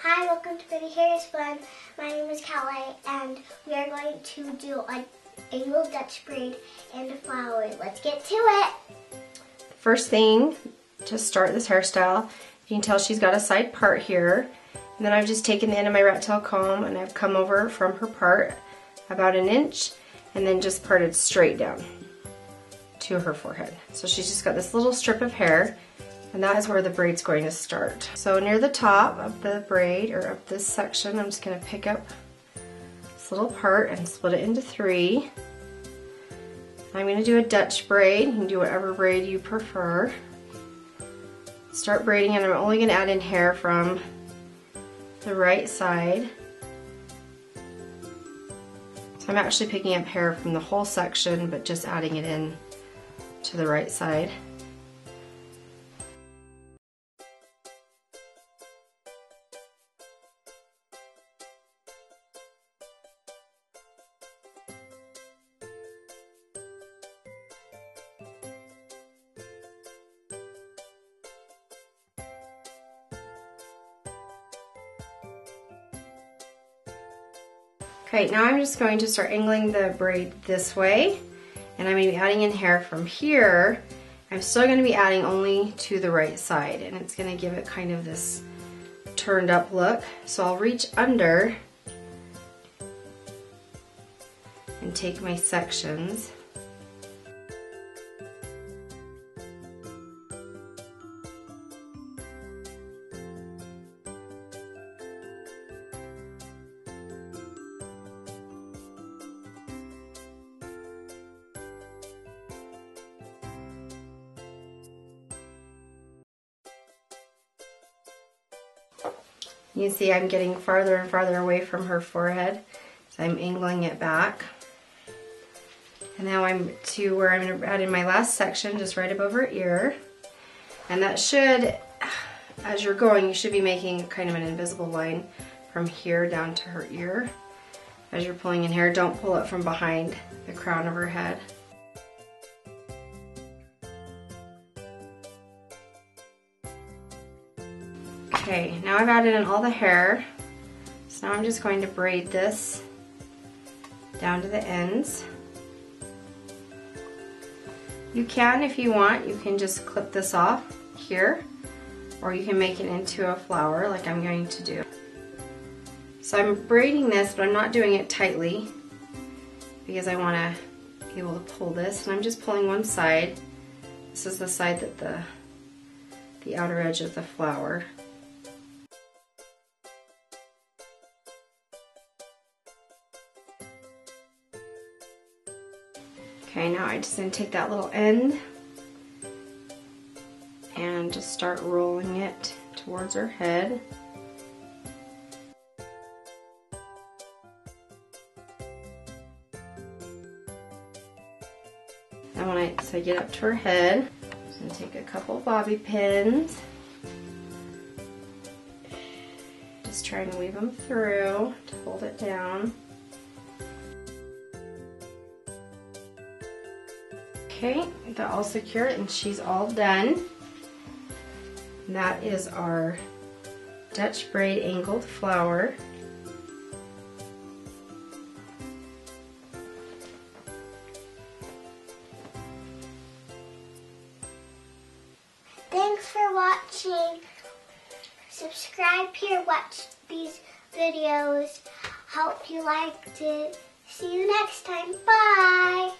Hi, welcome to Pretty Hair is Fun. My name is Callie, and we are going to do an angled Dutch braid and a flower. Let's get to it. First thing to start this hairstyle, you can tell she's got a side part here. And then I've just taken the end of my rat tail comb and I've come over from her part about an inch and then just parted straight down to her forehead. So she's just got this little strip of hair, and that is where the braid's going to start. So near the top of the braid, or of this section, I'm just going to pick up this little part and split it into three. I'm going to do a Dutch braid. You can do whatever braid you prefer. Start braiding, and I'm only going to add in hair from the right side. So I'm actually picking up hair from the whole section, but just adding it in to the right side. Okay, now I'm just going to start angling the braid this way, and I'm going to be adding in hair from here. I'm still going to be adding only to the right side, and it's going to give it kind of this turned up look. So I'll reach under and take my sections. You see I'm getting farther and farther away from her forehead, so I'm angling it back. And now I'm to where I'm going to add in my last section, just right above her ear. And that should, as you're going, you should be making kind of an invisible line from here down to her ear. As you're pulling in hair, don't pull it from behind the crown of her head. Okay, now I've added in all the hair, so now I'm just going to braid this down to the ends. You can, if you want, you can just clip this off here, or you can make it into a flower like I'm going to do. So I'm braiding this, but I'm not doing it tightly because I want to be able to pull this, and I'm just pulling one side. This is the side that the outer edge of the flower. Okay, now I just going to take that little end and just start rolling it towards her head. And when I get up to her head, I'm just going to take a couple bobby pins. Just trying to weave them through to hold it down. Okay, they're all secure and she's all done. And that is our Dutch braid angled flower. Thanks for watching. Subscribe here, watch these videos. Hope you liked it. See you next time. Bye.